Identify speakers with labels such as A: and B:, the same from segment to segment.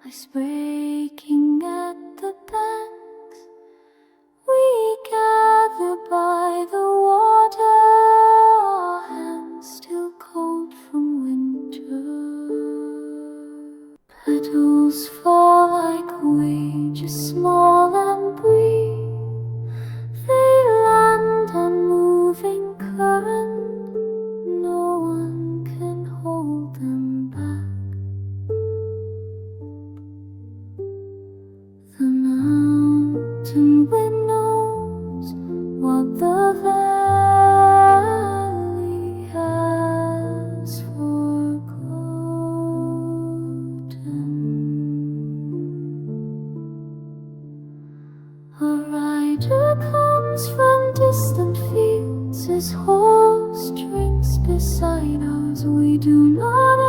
A: ice breaking at the banks. We gather by the water, our hands still cold from winter. Petals fall like waves, small and brief. They land on moving current. No one can hold them back. The mountain wind knows what the valley has forgotten. A rider comes from distant fields, his horse drinks beside ours. We do not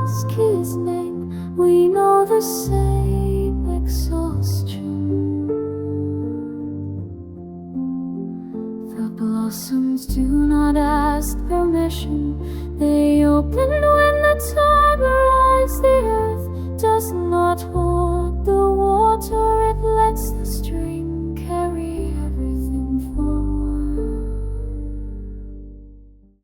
A: ask his name, we know the same exhaustion. The blossoms do not ask permission, they open